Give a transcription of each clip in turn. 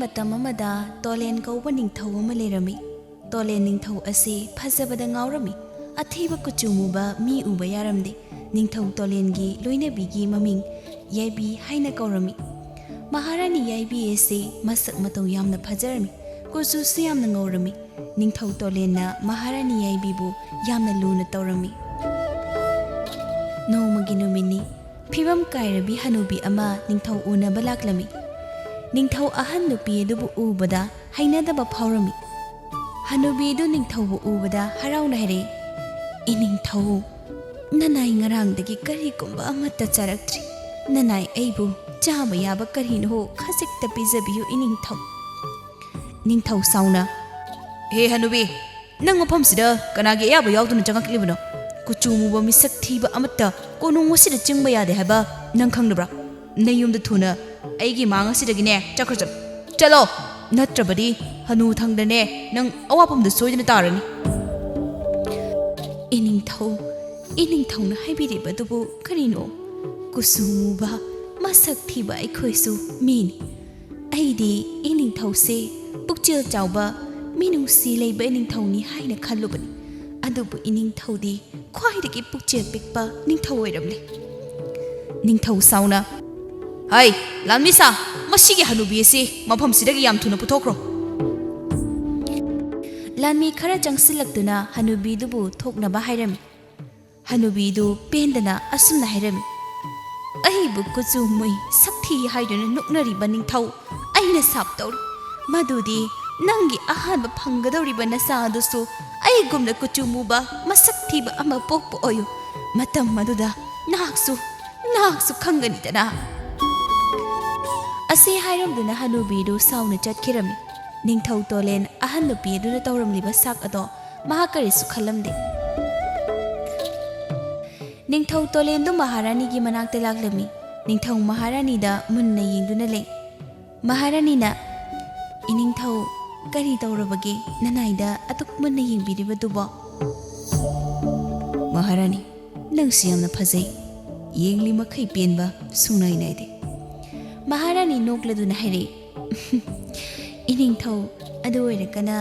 matam amada Tolen kauba ningthau ama lerami. Tolen ningthau ase phajabada ngaurami. Athiba kuchumuba mi uba yaramde. Ningthau Tolen gi loinabi gi maming Yaibi haina kaurami. Maharani Yaibi ase masak matau yamna phajarami. Kuchu se yamna ngaurami. Ningthau Tolen na Maharani Yaibi bu yamna luna taurami. Nomagi numini Phibam kairabi hanubi ama ningthau unaba laklami. Ningthau ahan nupi adubu ubada hainadaba phaurami. Hanubi du ningthau bu ubada harauna hare. Iningthau nanai ngarangdagi karigumba amata charaktri. Nanai aibu chaba yaba karino khajikta pijabiyu iningthau. Ningthau sauna He hanubi nang mafamsida kanagi ayaba yauduna changaklibano. Kuchumuba misak thiba amata konung wasida chingba yade haba nang khangnabra. Nayumda thuna aigi manga sidagine chakrajam. Chalo natrabadi hanu thangdane nang awapamda soidana tarani. Iningthau na haibiriba dubu karino kusumuba masak thiba aikhoisu mini. Aidi iningthau se pukchil chawba minung si leiba iningthau ni haina khallubani. Adubu iningthau di khwaidagi pukchil pikpa ningthau oiramle. Ningthau sauna Hai lamisa masigi hanubi ase mafam sidagi yam thuna puthokro. Lanmi khara jangsilaktuna hanubi dubu thoknaba hairami. Hanubi du pendana asumna hairami. Aibu kuchu mui sakthi haiduna nuknariba ningthau aina sap tawri. Madudi nangi ahanba phanggadawriba nasa adusu aigumna kuchu muba masak thiba ama pokpo oyu. Matam maduda naksu khanganidana. Ase hairamduna hanubi du sauna chatkirami. Ningthau Tolen ahan nupi aduna tawramliba sak ado mahakarisu khalamde. Ningthau Tolen du Maharani gi manakta laklami. Ningthau Maharani da munna yengduna le. Maharani na iningthau kari tawrabagi nanai da atuk munna yengbiriba dubo. Maharani nang siyamna phajai. Yengli makhai penba sunai naide. Maharani nokladuna haire. Iningthau adu oirakana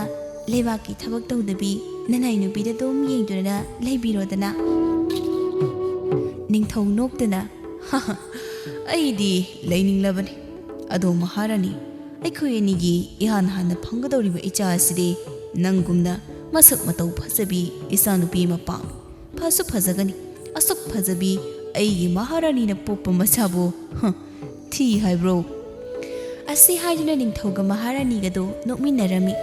lebaki thabak tawdabi nanai nubida dom yengduna leibirodana. Ningthau noktana aidi laininglabani. Ado Maharani aikhoi anigi ihan hana phanggadawriba icha aside nangumna masak matau phajabi isanupi mapa phasu phajagani asuk phajabi aigi Maharani na poppa machabu thi haibro. Ase haiduna ningthauga Maharani gado nokminarami.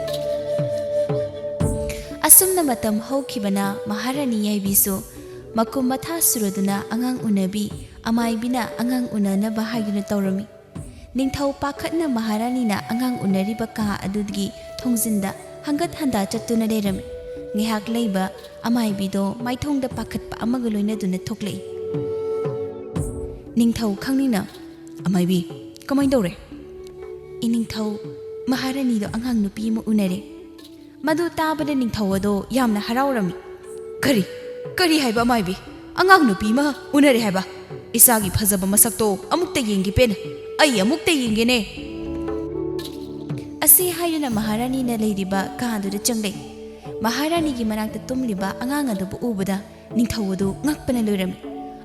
Asumna matam haukhibana Maharani yaibisu makum matha suraduna angang unabi amaibina angang unanaba haiguna tawrami. Ningthau pakhatna Maharani na angang unariba ka adudgi thongjinda hangat handa chattuna lerami. Ngihak leiba amaibido maithongda pakhatpa amaga loinaduna thoklei. Ningthau khangnina amaibi kamai dawre. Iningthau Maharani do angang nupi mu unare. Madu tabada ningthau ado yamna haraurami. Kari haiba amaibi angang nupi ma unare haiba. Isagi phajaba masakto amukta yengi pen ai amukta yengene. Ase haiduna Maharani na leiriba kahaduda changlei. Maharani gi manakta tumliba angang adu ubada ningthau adu ngakpana loirami.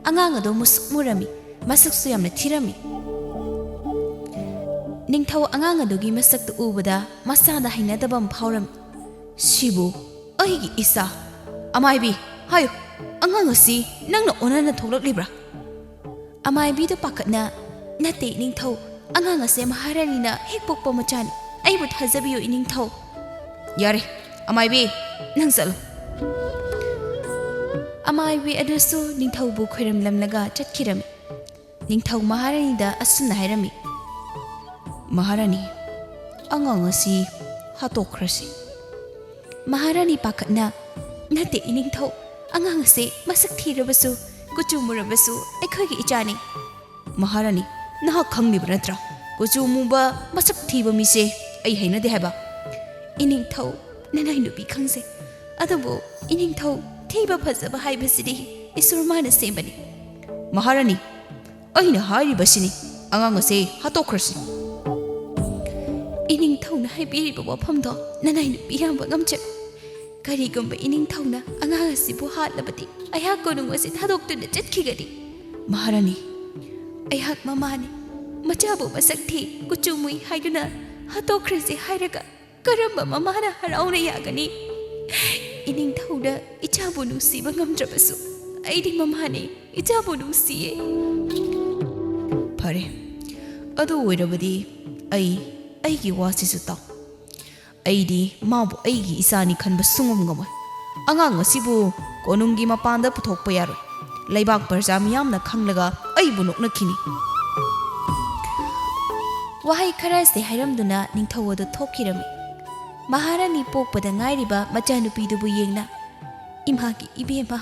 Angang adu musuk murami. Masaksu yamna thirami. Ningthau angang adugi masakta ubada masada hainadabam phauram. Sibu aigi isa amaibi hayo angang asi nangna onana thoklaklibra. Amaibi do pakatna nate ningthau angang ase Maharani na hekpokpa machani aibu thajabiyo iningthau. Yare amaibi nang chalo. Amaibi adusu ningthau bu khoiramlamlaga chatkirami. Ningthau Maharani da asuna hairami. Maharani angang asi hatokrasi. Maharani pakatna nate iningthau angang ase masak thirabasu kuchumurabasu aikhoigi ichani. Maharani naha khangnibra natra kuchumuba masak thiba mise ai hainade haba. Iningthau nanai nupi khangse adabu iningthau thiba phajaba haibasidi isurmana sembani. Maharani aina hairibasini angang ase hatokrasi. ꯏꯅꯤꯡꯊꯧꯅ ꯍꯥꯏꯕꯤꯔꯤꯕ ꯋꯥꯐꯝꯗꯣ ꯅꯅꯥꯏ ꯅꯨꯄꯤ ꯌꯥꯝꯕ ꯉꯝꯖ ꯀꯔꯤꯒꯨꯝꯕ ꯏꯅꯤꯡꯊꯧꯅ ꯑꯉꯥꯡ ꯑꯁꯤꯕꯨ ꯍꯥꯠꯂꯕꯗꯤ ꯑꯩꯍꯥꯛ ꯀꯣꯅꯨꯡ ꯑꯁꯤ ꯊꯥꯗꯣꯛꯇꯨꯅ ꯆꯠꯈꯤꯒꯅꯤ ꯃꯍꯥꯔꯥꯅꯤ ꯑꯩꯍꯥꯛ ꯃꯃꯥꯅꯤ ꯃꯆꯥꯕꯨ ꯃꯁꯛ ꯊꯤ ꯀꯨꯆꯨ ꯃꯨꯏ ꯍꯥꯏꯗꯨꯅ ꯍꯥꯠꯇꯣꯛꯈ꯭ꯔꯁꯤ ꯍꯥꯏꯔꯒ ꯀꯔꯝꯕ ꯃꯃꯥꯅ ꯍꯔꯥꯎꯅ ꯌꯥꯒꯅꯤ 이닝타우나 이차보누 씨방감잡았어. 아이디 맘하니 이차보누 씨에. 파래. 아도 오이러버디 아이기 와시수다. 아이디 마부 아이기 이사니 칸바 숭음가마. 안강 어시부 고능기 마판다 부톡pa yaroy. Laibak barza miyamna khanglaga aibu noknakhini. Wahai kharase hairamduna ningthawadu thokirami. Maharani pokpada ngairiba machanupidubu yengna imhagi ibema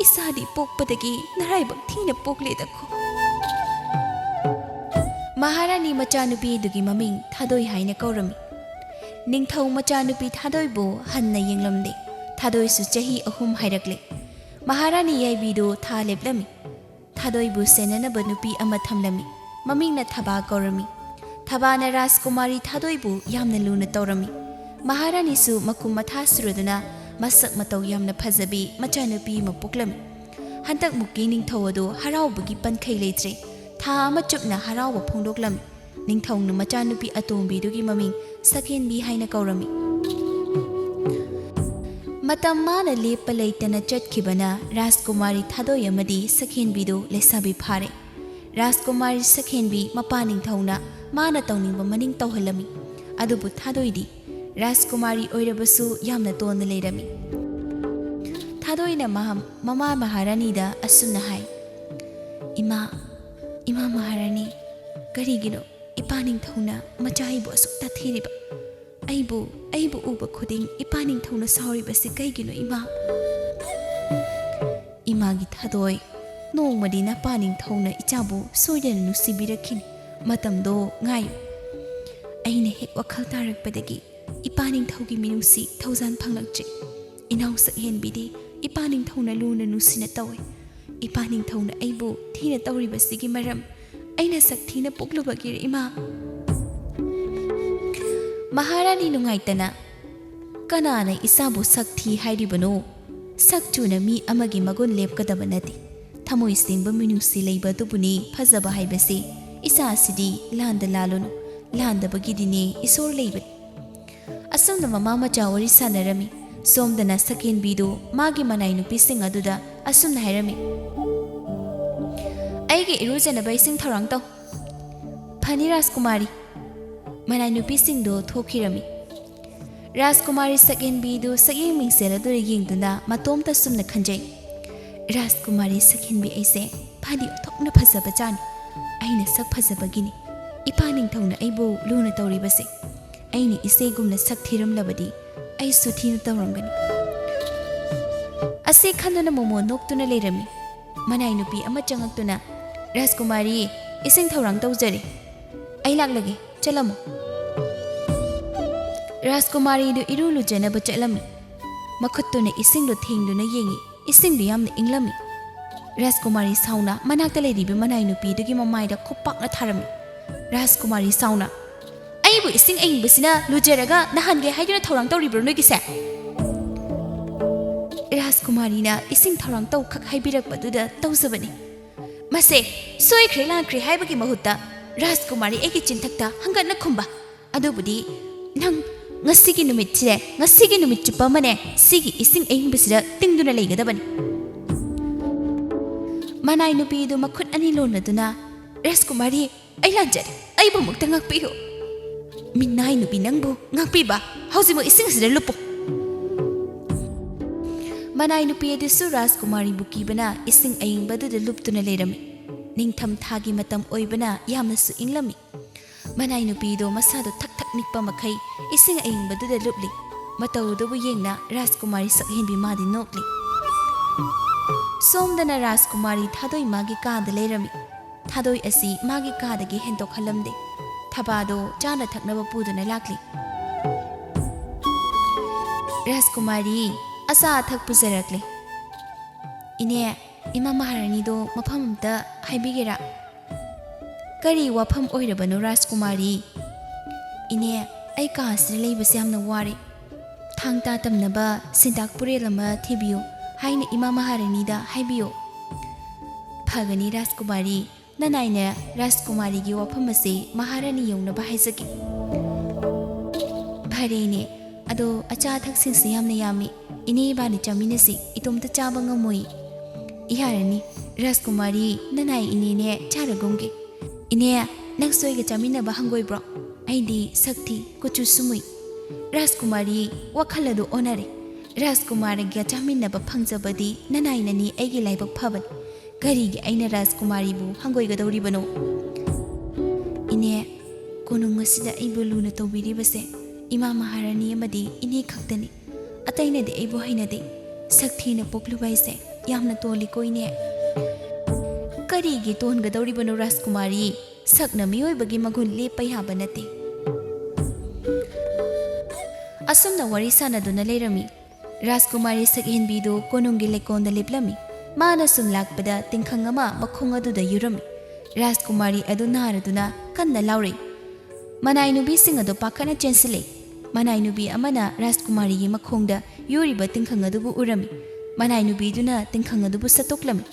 isadi pokpadagi naraibak thina pokledakho. Maharani machanupidugi maming thadoi haina kaurami. Ningthau machanupi thadoibu hanna yenglamde. Thadoi su chahi ahum hairakle. Maharani yaibidu thaleblami. Thadoibu senanaba nupi ama thamlami. Mamingna thaba kaurami. Thabana Rajkumari thadoibu yamna luna taurami. Maharani su makum matha suruduna masak matau yamna phazabi machanupi mapuklami. Hantak muki ningthawadu haraubugi pankhai leitre. Tha ama chupna harauba phongdoklami. Ningthawna machanupi atombidugi maming sakenbi haina kaurami. Matam mana lepa leitana chatkibana Rajkumari thadoi amadi sakenbidu lesabi phare. Rajkumari sakenbi mapaningthawna mana tawningba maning tawhalami. Adubu thadoidi Rajkumari oirabasu yamna tonna leirami. Thadoina mama Maharani da asumna hai. Ima Maharani karigino ipaning thawna machaibu asukta thiriba. Aibu uba khuding ipaning thawna sauribasi kaigino ima. Imagi thadoi nongmadi na paning thawna ichabu soidana nusibirakhin matamdo ngayu. Aina hek wakhal tarakpadagi ipaning thawgi minusi thawzan phanglakje. Inaw sak henbidi ipaning thawna luna nusina tawe. Ipaning thawna aibu thina tawribasigi maram aina sak thina poklubagir ima. Maharani nungaitana kanana isabu sak thi hairibano. Sak chuna mi amagi magun lepkadaba nati. Thamoi singba minusi leiba tubuni phazaba haibase isa asidi landa lalunu. Landa bagidine isor leibat. Asumna mama macha wari sanarami. Somdana sakin bidu magi manai nupi sing aduda asumna hairami. Aige irujana bai sing tharang taw. Phani Rajkumari. Manai nupi sing do thokirami. Rajkumari sakin bidu saking mingsela do yingduna matom ta sumna khanjai. Rajkumari sakin bi aise phani thokna phazaba chani. Aina sak phazabagini. Ipaning thawna aibu luna tawribase. Aini isegumna sak thiramlabadi ai su thina tawramgani. Ase khanduna momo noktuna leirami. Manai nupi ama changaktuna Rajkumari ising thawrang tawjare. Ai laklage chalamo. Rajkumari du irulu janaba chalami. Makhuttuna ising do thengduna yengi. Ising du yamna inglami. Rajkumari sauna manakta leiribi manai nupi dugi mamaida khopakna tharami. Rajkumari sauna aibu ising basina lujeraga nahange haiduna thawrang tawribro noigise. Rajkumari na ising thawrang taw khak haibirakpaduda tawzabani. Mase soikhre lankre haibagi mahutta Rajkumari egi chinthakta hangatna khumba. Adubudi nang ngasigi numit chupa mane sigi ising basina tingduna leigadabani. Manai nupi du makhut ani lonaduna Rajkumari ai lanjare aibu mukta ngakpiho. Minai nupi nangbu ngakpiba hauzimo ising sida lupo. Manai nupi edisu Rajkumari bukibana ising ayingbadu da luptuna leirami. Ningtham thagi matam oibana yamnasu inglami. Manai nupi do masado thak nikpa makai ising ayingbadu da lupli. Matawdubu yengna Rajkumari sakhenbi madi nokli. Somdana Rajkumari thadoi magi kaada leirami. Thadoi asi magi kaadagi hendok halamde. Thabado chana thaknaba puduna lakli. Rajkumari asa thak pujarakle. Ine ima Maharani do mafam amta haibigera. Kari wafam oirabano Rajkumari. ine ai kaasida leibase yamna wari thang ta tamnaba sindak purelama thibiyo haina ima maharani da haibiyo phagani Rajkumari nanaina Rajkumari gi wafam ase maharani yonaba haizaki pharene ado acha thak singse yamna yami ine bani chaminasi itomta chaba ngamoi iharani Rajkumari nanai ine ne charagomge ine naksoiga chaminaba hangoi bro aidi sakti kuchu sumui Rajkumari wakhaladu onare Rajkumari ga chaminaba phangjabadi nanai nani aigi laibak phaban garigi aina Rajkumari bu hangoi ga dawri bano ine konung asida aibu luna tawbiri base ima maharani amadi ine khaktani ataina de aibu hainade sakthi na poklu baise yamna toli koine garigi ton ga dawri bano Rajkumari sakna miyoi bagi magun lepa yaba nate asumna wari sanaduna leirami Rajkumari sakhenbidu konungi lekonda leplami mana sum lakpada tingkhangama makhung aduda yurami Rajkumari adu naraduna kanna lauri manai nubi sing adu pakhana chensile manai nubi amana Rajkumari gi makhungda yuriba tingkhang adubu urami manai nubi duna tingkhang adubu satoklami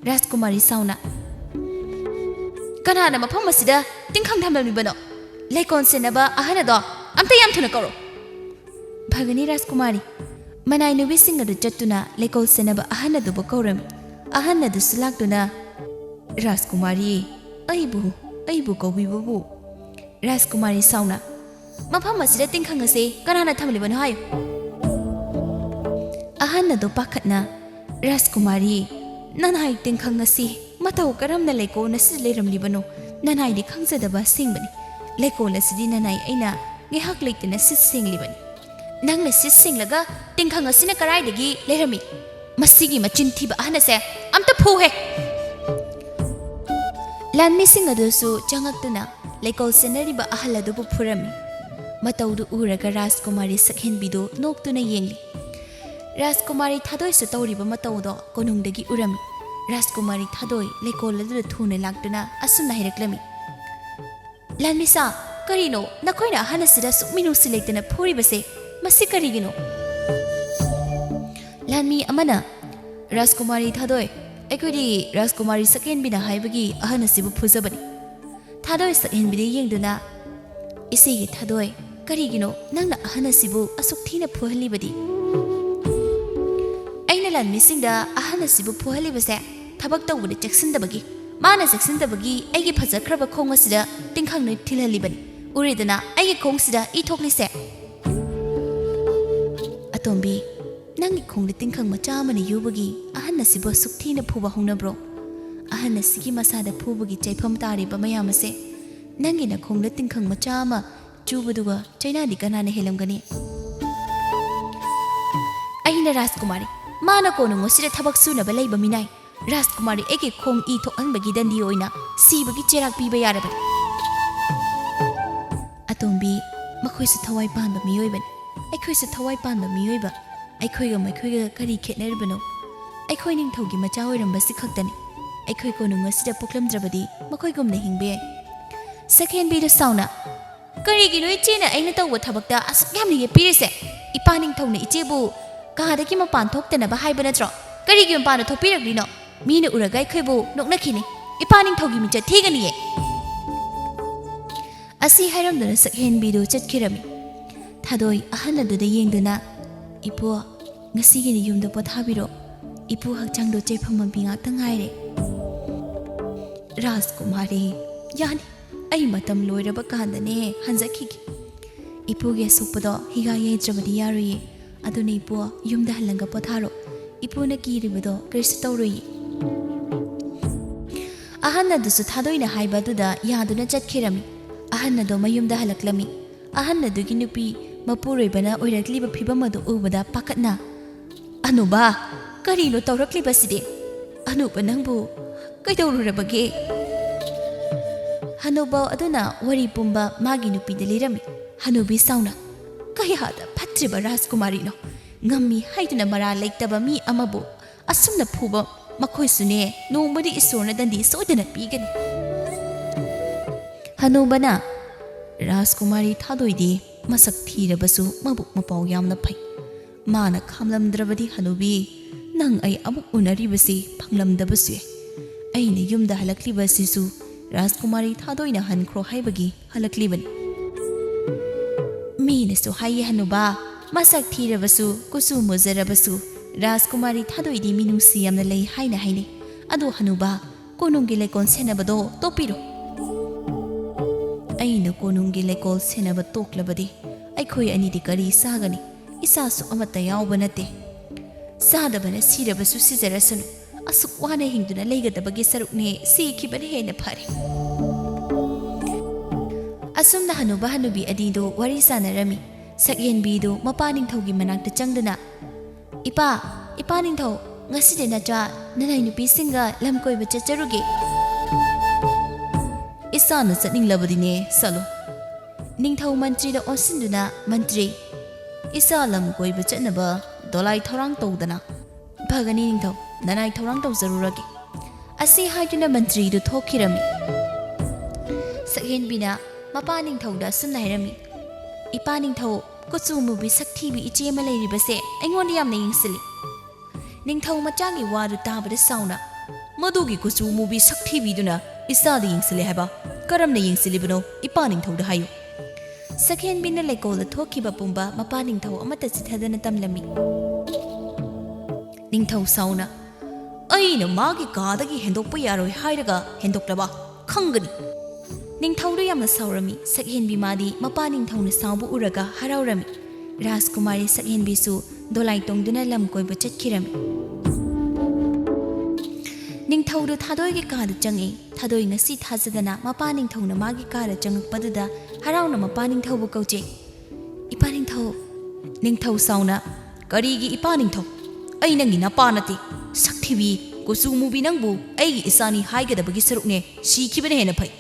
Rajkumari sauna kanana mafam asida tingkhang thamlami bano lekon senaba ahana do amta yam thuna karo phagani Rajkumari manai nubi sing adu chattuna lekol senaba ahana dubu kaurami ahana du sulakduna Rajkumari aibu kaubibu Rajkumari sauna mafam asida tingkhang ase kanana thamlibano hayo ahana do pakhatna Rajkumari nanai tingkhang ase matau karamna leko nasi leramlibano nanai di khangsadaba singbani leko lasidi nanai aina ngehak leitena sit singlibani nangna sit singlaga tingkhang asina karaidagi lerami masigi machin thiba ahanase amta phuhe lanmi singadusu changaktuna lekol senariba ahaladubu phurami mataudu uraga Rajkumari sakhenbidu noktuna yengli Rajkumari thadoi su tawriba mataudo konungdagi urami Rajkumari thadoi lekol adu thune laktuna asuna hiraklami lanmisa karino nakoina ahanasida sukminu silektana phuribase masi karigino lanmi amana Rajkumari thadoi ekodi Rajkumari sakhenbina haibagi ahanasibu phuzabani thadoi sakhenbidi yengduna isigi thadoi karigino nangna ahanasibu asukthina phuhalibadi aina lanmi singda ahanasibu phuhalibase thabak tawbudi cheksindabagi mana cheksindabagi aigi phajakraba khongasida tingkhangna thilhalibani uridana aigi khongsida ithoklise atombi nangi khongli tingkhang macha mani yubagi ahanasibu sukthina phuba hongnabro ahanasigi masada phubagi chaifam tariba mayamase nangi na khongli tingkhang macha ma chubuduga chaina di kanana helamgani aina Rajkumari mana konung osira thabak sunaba leiba minai Rajkumari ege khong i thokanbagi dandi oina sibagi cherak piba yarabani atombi makhoisu thawai panba miyoibani aikhoisu thawai panba miyoiba aikhoiga maikhoiga kari khetneribano aikhoi ningthaugi macha oirambasi khaktani aikhoi konung asida poklamdrabadi makhoigumna hingbe sakhenbidu sauna karigi loi chena aina tawba thabakta asuk yamni ye pirise ipa ningthauna ichebu kahadaki mapan thoktanaba haiba natro karigi mapana thopiragrino mina uraga aikhoibu noknakhini ipa ningthaugi micha thigani ye asi hairamdana sakhenbidu chatkhirami thadoi ahanaduda yengduna ipo ngasigi ni yumda pothabiro ipo hakchangdo chepham bingak tangaire Rajkumari yani ai matam loiraba kandane hanjakhigi ipuge sopado higa yedrabadi yaruyi aduni ipo yumda halanga potharo ipuna kiribado kristo tawrui ahanna dusu thadoina haibaduda yaduna chatkhirami ahanna do mayumda halaklami ahanna dugi nupi mapuroibana oirakliba phibamadu ubada pakatna anuba karino tawrakliba side anuba nangbu kaidawrurabage hanuba aduna wari pumba magi nupi delirami hanubi sauna kayada phatriba Rajkumari no ngami haiduna mara leiktaba mi amabu asumna phuba makhoisune nongmadi isorna dandi soidana pigani hanubana ꯔꯥꯖꯀꯨꯃꯥꯔꯤ ꯊꯥꯗꯣꯏꯗꯤ ꯃꯁꯛ ꯊꯤꯔꯕꯁꯨ ꯃꯕꯨꯛ ꯃꯄꯥꯎ ꯌꯥꯝꯅ ꯐꯩ ꯃꯥꯅ ꯈꯥꯝꯂꯝꯗ꯭ꯔꯕꯗꯤ ꯍꯅꯨꯕꯤ ꯅꯪ ꯑꯩ ꯑꯃꯨꯛ ꯎꯅꯔꯤꯕꯁꯤ ꯐꯪꯂꯝꯗꯕꯁꯨ ꯌꯥꯏ ꯑꯩꯅ ꯌꯨꯝꯗ ꯍꯜꯂꯛꯂꯤꯕ ꯑꯁꯤꯁꯨ ꯔꯥꯖꯀꯨꯃꯥꯔꯤ ꯊꯥꯗꯣꯏꯅ ꯍꯟꯈ꯭ꯔꯣ ꯍꯥꯏꯕꯒꯤ ꯍꯜꯂꯛꯂꯤꯕꯅꯤ ꯃꯤꯅꯁꯨ ꯍꯥꯏꯌꯦ ꯍꯅꯨꯕꯥ ꯃꯁꯛ ꯊꯤꯔꯕꯁꯨ ꯀꯨꯆꯨ ꯃꯨꯖꯔꯕꯁꯨ ꯔꯥꯖꯀꯨꯃꯥꯔꯤ ꯊꯥꯗꯣꯏꯗꯤ ꯃꯤꯅꯨꯡꯁꯤ ꯌꯥꯝꯅ ꯂꯩ ꯍꯥꯏꯅ ꯍꯥꯏꯅꯩ ꯑꯗꯣ ꯍꯅꯨꯕꯥ ꯀꯣꯅꯨꯡꯒꯤ ꯂꯩꯀꯣꯜ ꯁꯦꯟꯅꯕꯗꯣ ꯇꯣꯛꯄꯤꯔꯣ ꯑꯩꯅ ꯀꯣꯅꯨꯡꯒꯤ ꯂꯩꯀꯣꯜ ꯁꯦꯟꯅꯕ ꯇꯣꯛꯂꯕꯗꯤ ꯑꯩꯈꯣꯏ ꯑꯅꯤꯗꯤ ꯀꯔꯤ ꯆꯥꯒꯅꯤ ꯏꯆꯥꯁꯨ ꯑꯃꯠꯇ ꯌꯥꯎꯕ ꯅꯠꯇꯦ ꯆꯥꯗꯕꯅ ꯁꯤꯔꯕꯁꯨ ꯁꯤꯖꯔꯁꯅꯨ ꯑꯁꯨꯛ ꯋꯥꯅ ꯍꯤꯡꯗꯨꯅ ꯂꯩꯒꯗꯕꯒꯤ ꯁꯔꯨꯛꯅꯦ ꯁꯤꯈꯤꯕꯅ ꯍꯦꯟꯅ ꯐꯔꯦ ꯑꯁꯨꯝꯅ ꯍꯅꯨꯕ ꯍꯅꯨꯕꯤ ꯑꯅꯤꯗꯨ ꯋꯥꯔꯤ ꯁꯥꯟꯅꯔꯝꯃꯤ ꯁꯛꯌꯦꯟꯕꯤꯗꯨ ꯃꯄꯥ ꯅꯤꯡꯊꯧꯒꯤ ꯃꯅꯥꯛꯇ ꯆꯪꯗꯨꯅ ꯏꯄꯥ ꯅꯤꯡꯊꯧ ꯉꯁꯤꯗꯤ ꯅꯆꯥ ꯅꯅꯥꯏ ꯅꯨꯄꯤꯁꯤꯡꯒ ꯂꯝ ꯀꯣꯏꯕ ꯆꯠꯆꯔꯨꯒꯦ ꯏꯆꯥꯅ ꯆꯠꯅꯤꯡꯂꯕꯗꯤꯅꯦ ꯆꯠꯂꯣ ꯅꯤꯡꯊꯧ ꯃꯟꯇ꯭ꯔꯤꯗ ꯑꯣꯟꯁꯤꯟꯗꯨꯅ ꯃꯟꯇ꯭ꯔꯤ ꯏꯆꯥ ꯂꯝ ꯀꯣꯏꯕ ꯆꯠꯅꯕ ꯗꯣꯂꯥꯏ ꯊꯧꯔꯥꯡ ꯇꯧꯗꯅ ꯐꯒꯅꯤ ꯅꯤꯡꯊꯧ ꯅꯅꯥꯏ ꯊꯧꯔꯥꯡ ꯇꯧꯖꯔꯨꯔꯒꯦ ꯑꯁꯤ ꯍꯥꯏꯗꯨꯅ ꯃꯟꯇ꯭ꯔꯤꯗꯨ ꯊꯣꯛꯈꯤꯔꯝꯃꯤ ꯁꯛꯌꯦꯟꯕꯤꯅ ꯃꯄꯥ ꯅꯤꯡꯊꯧꯗ ꯑꯁꯨꯝꯅ ꯍꯥꯏꯔꯝꯃꯤ ꯏꯄꯥ ꯅꯤꯡꯊꯧ ꯀꯨꯆꯨ ꯃꯨꯕꯤ ꯁꯛꯊꯤꯕꯤ ꯏꯆꯦ ꯑꯃ ꯂꯩꯔꯤꯕꯁꯦ ꯑꯩꯉꯣꯟꯗ ꯌꯥꯝꯅ ꯌꯦꯡꯁꯤꯜꯂꯤ ꯅꯤꯡꯊꯧ ꯃꯆꯥꯒꯤ ꯋꯥꯗꯨ ꯇꯥꯕꯗ ꯁꯥꯎꯅ ꯃꯗꯨꯒꯤ ꯀꯨꯆꯨ ꯃꯨꯕꯤ ꯁꯛꯊꯤꯕꯤꯗꯨꯅ ꯏꯆꯥꯗ ꯌꯦꯡꯁꯤꯜꯂꯦ ꯍꯥꯏꯕ ꯀꯔꯝꯅ ꯌꯦꯡꯁꯤꯜꯂꯤꯕꯅꯣ ꯏꯄꯥ ꯅꯤꯡꯊꯧꯗ ꯍꯥꯏꯌꯨ ꯁꯛꯌꯦꯟꯕꯤꯅ ꯂꯩꯀꯣꯜꯗ ꯊꯣꯛꯈꯤꯕ ꯄꯨꯝꯕ ꯃꯄꯥ ꯅꯤꯡꯊꯧ ꯑꯃꯠꯇ ꯆꯤꯊꯗꯅ ꯇꯝꯂꯝꯃꯤ ꯅꯤꯡꯊꯧ ꯁꯥꯎꯅ ꯑꯩꯅ ꯃꯥꯒꯤ ꯀꯥꯗꯒꯤ ꯍꯦꯟꯗꯣꯛꯄ ꯌꯥꯔꯣꯏ ꯍꯥꯏꯔꯒ ꯍꯦꯟꯗꯣꯛꯂꯕ ꯈꯪꯒꯅꯤ ꯅꯤꯡꯊꯧꯗ ꯌꯥꯝꯅ ꯁꯥꯎꯔꯝꯃꯤ ꯁꯛꯌꯦꯟꯕꯤ ꯃꯥꯗꯤ ꯃꯄꯥ ꯅꯤꯡꯊꯧꯅ ꯁꯥꯎꯕ ꯎꯔꯒ ꯍꯔꯥꯎꯔꯝꯃꯤ ꯔꯥꯖꯀꯨꯃꯥꯔꯤ ꯁꯛꯌꯦꯟꯕꯤꯁꯨ ꯗꯣꯂꯥꯏ ꯇꯣꯡꯗꯨꯅ ꯂꯝ ꯀꯣꯏꯕ ꯆꯠꯈꯤꯔꯝꯃꯤ ꯅꯤꯡꯊꯧꯗꯨ ꯊꯥꯗꯣꯏꯒꯤ ꯀꯥꯗ ꯆꯪꯉꯤ ꯊꯥꯗꯣꯏ ꯉꯁꯤ ꯊꯥꯖꯗꯅ ꯃꯄꯥ ꯅꯤꯡꯊꯧꯅ ꯃꯥꯒꯤ ꯀꯥꯗ ꯆꯪꯉꯛꯄꯗꯨꯗ ꯍꯔꯥꯎꯅ ꯃꯄꯥ ꯅꯤꯡꯊꯧꯕꯨ ꯀꯧꯖꯩ ꯏꯄꯥ ꯅꯤꯡꯊꯧ ꯅꯤꯡꯊꯧ ꯁꯥꯎꯅ ꯀꯔꯤꯒꯤ ꯏꯄꯥ ꯅꯤꯡꯊꯧ ꯑꯩ ꯅꯪꯒꯤ ꯅꯄꯥ ꯅꯠꯇꯦ ꯁꯛꯊꯤꯕꯤ ꯀꯨꯆꯨ ꯃꯨꯕꯤ ꯅꯪꯕु ꯑꯩꯒꯤ ꯏꯆꯥꯅꯤ ꯍꯥꯏꯒꯗꯕꯒꯤ ꯁꯔꯨꯛꯅꯦ ꯁꯤꯈꯤꯕꯅ ꯍꯦꯟꯅ ꯐꯩ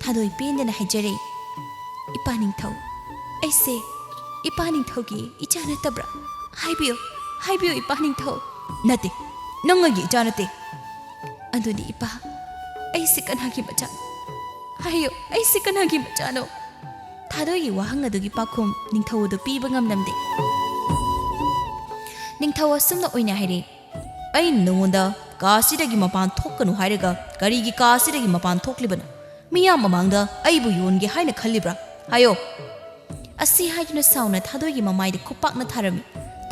ꯊꯥꯗꯣꯏ ꯄꯦꯟꯗꯅ ꯍꯥꯏꯖꯔꯦ ꯏꯄꯥ ꯅꯤꯡꯊꯧ ꯑꯩꯁꯦ ꯏꯄꯥ ꯅꯤꯡꯊꯧꯒꯤ ꯏꯆꯥ ꯅꯠꯇꯕ꯭ꯔꯥ ꯍꯥꯏꯕꯤꯌꯨ ꯏꯄꯥ ꯅꯤꯡꯊꯧ ꯅꯠꯇꯦ ꯅꯪ ꯑꯩꯒꯤ ꯏꯆꯥ ꯅꯠꯇꯦ ꯑꯗꯨꯗꯤ ꯏꯄꯥ ꯑꯩꯁꯦ ꯀꯅꯥꯒꯤ ꯃꯆꯥꯅꯣ ꯍꯥꯏꯌꯨ ꯑꯩꯁꯦ ꯀꯅꯥꯒꯤ ꯃꯆꯥꯅꯣ ꯊꯥꯗꯣꯏꯒꯤ ꯋꯥꯍꯪ ꯑꯗꯨꯒꯤ ꯄꯥꯎꯈꯨꯝ ꯅꯤꯡꯊꯧ ꯑꯗꯨ ꯄꯤꯕ ꯉꯝꯂꯝꯗꯦ ꯅꯤꯡꯊꯧ ꯑꯁꯨꯝꯅ ꯑꯣꯏꯅ ꯍꯥꯏꯔꯦ ꯑꯩꯅ ꯅꯉꯣꯟꯗ ꯀꯥꯁꯤꯗꯒꯤ ꯃꯄꯥꯟ ꯊꯣꯛꯀꯅꯨ ꯍꯥꯏꯔꯒ ꯀꯔꯤꯒꯤ ꯀꯥꯁꯤꯗꯒꯤ ꯃꯄꯥꯟ ꯊꯣꯛꯂꯤꯕꯅꯣ ꯃꯤꯌꯥꯝ ꯃꯃꯥꯡꯗ ꯑꯩꯕꯨ ꯌꯣꯟꯒꯦ ꯍꯥꯏꯅ ꯈꯜꯂꯤꯕ꯭ꯔꯥ ꯍꯥꯏꯌꯣ ꯑꯁꯤ ꯍꯥꯏꯗꯨꯅ ꯁꯥꯎꯅ ꯊꯥꯗꯣꯏꯒꯤ ꯃꯃꯥꯏꯗ ꯈꯨꯄꯥꯛꯅ ꯊꯥꯔꯝꯃꯤ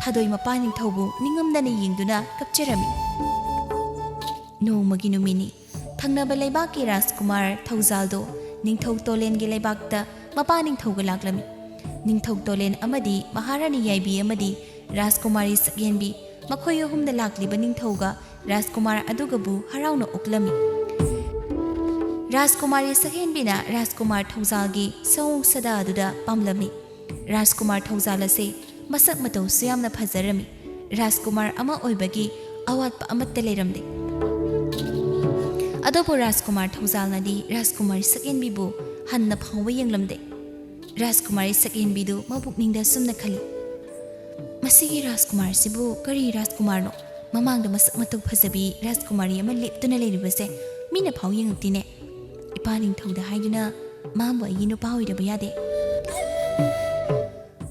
ꯊꯥꯗꯣꯏ ꯃꯄꯥ ꯅꯤꯡꯊꯧꯕꯨ ꯅꯤꯡꯉꯝꯗꯅ ꯌꯦꯡꯗꯨꯅ ꯀꯞꯆꯔꯝꯃꯤ ꯅꯣꯡꯃꯒꯤ ꯅꯨꯃꯤꯠꯅꯤ ꯊꯪꯅꯕ ꯂꯩꯕꯥꯛꯀꯤ ꯔꯥꯖꯀꯨꯃꯥꯔ ꯊꯧꯖꯥꯜꯗꯣ ꯅꯤꯡꯊꯧ ꯇꯣꯂꯦꯟꯒꯤ ꯂꯩꯕꯥꯛꯇ ꯃꯄꯥ ꯅꯤꯡꯊꯧꯒ ꯂꯥꯛꯂꯝꯃꯤ ꯅꯤꯡꯊꯧ ꯇꯣꯂꯦꯟ ꯑꯃꯗꯤ ꯃꯍꯥꯔꯥꯅꯤ ꯌꯥꯏꯕꯤ ꯑꯃꯗꯤ ꯔꯥꯖꯀꯨꯃꯥꯔꯤ ꯁꯛꯌꯦꯟꯕꯤ ꯃꯈꯣꯏ ꯑꯍꯨꯝꯗ ꯂꯥꯛꯂꯤꯕ ꯅꯤꯡꯊꯧꯒ ꯔꯥꯖꯀꯨꯃꯥꯔ ꯑꯗꯨꯒꯕꯨ ꯍꯔꯥꯎꯅ ꯑꯣꯛꯂꯝꯃꯤ ꯔꯥꯖꯀꯨꯃꯥꯔꯤ ꯁꯛꯌꯦꯟꯕꯤꯅ ꯔꯥꯖꯀꯨꯃꯥꯔ ꯊꯧꯖꯥꯜꯒꯤ ꯁꯑꯣꯡ ꯁꯥꯗꯥ ꯑꯗꯨꯗ ꯄꯥꯝꯂꯝꯃꯤ ꯔꯥꯖꯀꯨꯃꯥꯔ ꯊꯧꯖꯥꯜ ꯑꯁꯤ ꯃꯁꯛ ꯃꯇꯧꯁꯨ ꯌꯥꯝꯅ ꯐꯖꯔꯝꯃꯤ ꯔꯥꯖꯀꯨꯃꯥꯔ ꯑꯃ ꯑꯣꯏꯕꯒꯤ ꯑꯋꯥꯠꯄ ꯑꯃꯠꯇ ꯂꯩꯔꯝꯗꯦ ꯑꯗꯨꯕꯨ ꯔꯥꯖꯀꯨꯃꯥꯔ ꯊꯧꯖꯥꯜꯅꯗꯤ ꯔꯥꯖꯀꯨꯃꯥꯔꯤ ꯁꯛꯌꯦꯟꯕꯤꯕꯨ ꯍꯟꯅ ꯐꯥꯎꯕ ꯌꯦꯡꯂꯝꯗꯦ ꯔꯥꯖꯀꯨꯃꯥꯔꯤ ꯁꯛꯌꯦꯟꯕꯤꯗꯨ ꯃꯕꯨꯛꯅꯤꯡꯗ ꯁꯨꯝꯅ ꯈꯜꯂꯤ ꯃꯁꯤꯒꯤ ꯔꯥꯖꯀꯨꯃꯥꯔꯁꯤꯕꯨ ꯀꯔꯤ ꯔꯥꯖꯀꯨꯃꯥꯔꯅꯣ ꯃꯃꯥꯡꯗ ꯃꯁꯛ ꯃꯇꯧ ꯐꯖꯕꯤ ꯔꯥꯖꯀꯨꯃꯥꯔꯤ ꯑꯃ ꯂꯦꯞꯇꯨꯅ ꯂꯩꯔꯤꯕꯁꯦ ꯃꯤꯅ ꯐꯥꯎ ꯌꯦꯡꯉꯛꯇꯦꯅꯦ ꯏꯄꯥ ꯅꯤꯡꯊꯧꯗ ꯍꯥꯏꯗꯨꯅ ꯃꯥꯕꯨ ꯑꯩꯒꯤ ꯅꯨꯄꯥ ꯑꯣꯏꯗꯕ ꯌꯥꯗꯦ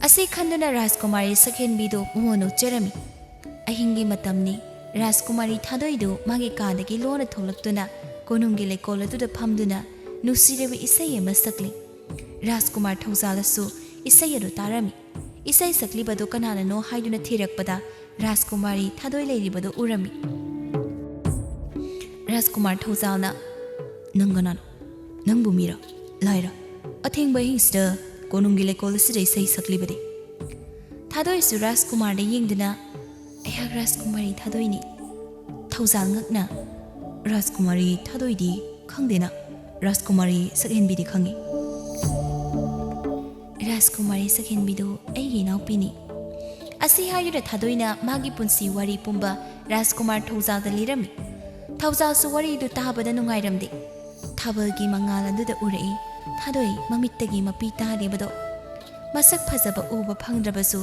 ꯑꯁꯤ ꯈꯟꯗꯨꯅ ꯔꯥꯖꯀꯨꯃꯥꯔꯤ ꯁꯛꯌꯦꯟꯕꯤꯗꯨ ꯃꯉꯣꯟ ꯎꯠꯆꯔꯝꯃꯤ ꯑꯍꯤꯡꯒꯤ ꯃꯇꯝꯅꯤ ꯔꯥꯖꯀꯨꯃꯥꯔꯤ ꯊꯥꯗꯣꯏꯗꯨ ꯃꯥꯒꯤ ꯀꯥꯗꯒꯤ ꯂꯣꯟꯅ ꯊꯣꯛꯂꯛꯇꯨꯅ ꯀꯣꯅꯨꯡꯒꯤ ꯂꯩꯀꯣꯜ ꯑꯗꯨꯗ ꯐꯝꯗꯨꯅ ꯅꯨꯡꯁꯤꯔꯕ ꯏꯁꯩ ꯑꯃ ꯁꯛꯂꯤ ꯔꯥꯖꯀꯨꯃꯥꯔ ꯊꯧꯖꯥꯜꯅꯁꯨ ꯏꯁꯩ ꯑꯗꯨ ꯇꯥꯔꯝꯃꯤ ꯏꯁꯩ ꯁꯛꯂꯤꯕꯗꯨ ꯀꯅꯥꯅꯅꯣ ꯍꯥꯏꯗꯨꯅ ꯊꯤꯔꯛꯄꯗ ꯔꯥꯖꯀꯨꯃꯥꯔꯤ ꯊꯥꯗꯣꯏ ꯂꯩꯔꯤꯕꯗꯨ ꯎꯔꯝꯃꯤ ꯔꯥꯖꯀꯨꯃꯥꯔ ꯊꯧꯖꯥꯜꯅ ꯅꯪ ꯀꯅꯥꯅꯣ ꯅꯪꯕꯨ ꯃꯤꯔ ꯂꯥꯏꯔ ꯑꯊꯦꯡꯕ ꯑꯍꯤꯡꯁꯤꯗ ꯀꯣꯅꯨꯡꯒꯤ ꯂꯩꯀꯣꯜ ꯑꯁꯤꯗ ꯏꯁꯩ ꯁꯛꯂꯤꯕꯗꯤ ꯊꯥꯗꯣꯏꯁꯨ ꯔꯥꯖꯀꯨꯃꯥꯔꯗ ꯌꯦꯡꯗꯨꯅ ꯑꯩꯍꯥꯛ ꯔꯥꯖꯀꯨꯃꯥꯔꯤ ꯊꯥꯗꯣꯏꯅꯤ ꯊꯧꯖꯥꯜ ꯉꯛꯅ ꯔꯥꯖꯀꯨꯃꯥꯔꯤ ꯊꯥꯗꯣꯏꯗꯤ ꯈꯪꯗꯦꯅ ꯔꯥꯖꯀꯨꯃꯥꯔꯤ ꯁꯛꯌꯦꯟꯕꯤꯗꯤ ꯈꯪꯉꯤ ꯔꯥꯖꯀꯨꯃꯥꯔꯤ ꯁꯛꯌꯦꯟꯕꯤꯗꯨ ꯑꯩꯒꯤ ꯏꯅꯥꯎꯄꯤꯅꯤ ꯑꯁꯤ ꯍꯥꯏꯗꯨꯅ ꯊꯥꯗꯣꯏꯅ ꯃꯥꯒꯤ ꯄꯨꯟꯁꯤ ꯋꯥꯔꯤ ꯄꯨꯝꯕ ꯔꯥꯖꯀꯨꯃꯥꯔ ꯊꯧꯖꯥꯜꯗ ꯂꯤꯔꯝꯃꯤ ꯊꯧꯖꯥꯜꯁꯨ ꯋꯥꯔꯤꯗꯨ ꯇꯥꯕꯗ ꯅꯨꯡꯉꯥꯏꯔꯝꯗꯦ ꯊꯥꯕꯜꯒꯤ ꯃꯉꯥꯜ ꯑꯗꯨꯗ ꯎꯔꯛꯏ ꯊꯥꯗꯣꯏ ꯃꯃꯤꯠꯇꯒꯤ ꯃꯄꯤ ꯇꯥꯔꯤꯕꯗꯣ ꯃꯁꯛ ꯐꯖꯕ ꯎꯕ ꯐꯪꯗ꯭ꯔꯕꯁꯨ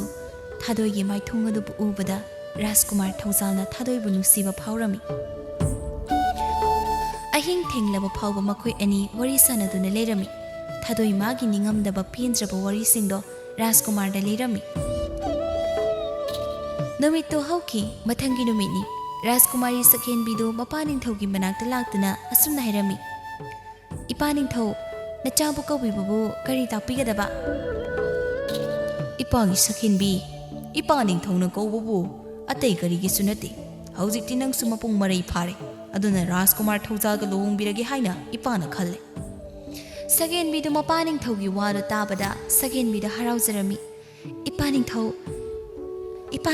ꯊꯥꯗꯣꯏꯒꯤ ꯃꯥꯏꯊꯣꯡ ꯑꯗꯨꯕꯨ ꯎꯕꯗ ꯔꯥꯖꯀꯨꯃꯥꯔ ꯊꯧꯖꯥꯜꯅ ꯊꯥꯗꯣꯏꯕꯨ ꯅꯨꯡꯁꯤꯕ ꯐꯥꯎꯔꯝꯃꯤ ꯑꯍꯤꯡ ꯊꯦꯡꯂꯕ ꯐꯥꯎꯕ ꯃꯈꯣꯏ ꯑꯅꯤ ꯋꯥꯔꯤ ꯁꯥꯟꯅꯗꯨꯅ ꯂꯩꯔꯝꯃꯤ ꯊꯥꯗꯣꯏ ꯃꯥꯒꯤ ꯅꯤꯡꯉꯝꯗꯕ ꯄꯦꯟꯗ꯭ꯔꯕ ꯋꯥꯔꯤꯁꯤꯡꯗꯣ ꯔꯥꯖꯀꯨꯃꯥꯔꯗ ꯂꯤꯔꯝꯃꯤ꯫ ꯅꯨꯃꯤꯠꯇꯣ ꯍꯧꯈꯤ꯫ ꯃꯊꯪꯒꯤ ꯅꯨꯃꯤꯠꯅꯤ꯫ ꯔꯥꯖꯀꯨꯃꯥꯔꯤ ꯁꯛꯍꯦꯟꯕꯤꯗꯨ ꯃꯄꯥ ꯅꯤꯡꯊꯧꯒꯤ ꯃꯅꯥꯛꯇ ꯂꯥꯛꯇꯨꯅ ꯑꯁꯨꯝꯅ ꯍꯥꯏꯔꯝꯃꯤ꯫ ꯏꯄꯥ ꯅꯤꯡꯊꯧ, ꯅꯆꯥꯕꯨ ꯀꯧꯕꯤꯕꯕꯨ ꯀꯔꯤ ꯇꯥꯛꯄꯤꯒꯗꯕ? ꯏꯄꯥꯒꯤ ꯁꯛꯍꯦꯟꯕꯤ, ꯏꯄꯥ ꯅꯤꯡꯊꯧꯅ ꯀꯧꯕꯕꯨ ꯑꯇꯩ ꯀꯔꯤꯒꯤꯁꯨ ꯅꯠꯇꯦ꯫ ꯍꯧꯖꯤꯛꯇꯤ ꯅꯪꯁꯨ ꯃꯄꯨꯡ ꯃꯔꯩ ꯐꯥꯔꯦ, ꯑꯗꯨꯅ ꯔꯥꯖꯀꯨꯃꯥꯔ ꯊꯧꯖꯥꯜꯒ ꯂꯨꯍꯣꯡꯕꯤꯔꯒꯦ ꯍꯥꯏꯅ ꯏꯄꯥꯅ ꯈꯜꯂꯦ꯫ ꯁꯛꯍꯦꯟꯕꯤꯗꯨ ꯃꯄꯥ ꯅꯤꯡꯊꯧꯒꯤ ꯋꯥꯗꯨ ꯇꯥꯕꯗ ꯁꯛꯍꯦꯟꯕꯤꯗ ꯍꯔꯥꯎꯖꯔꯝꯃꯤ꯫ ꯏꯄꯥ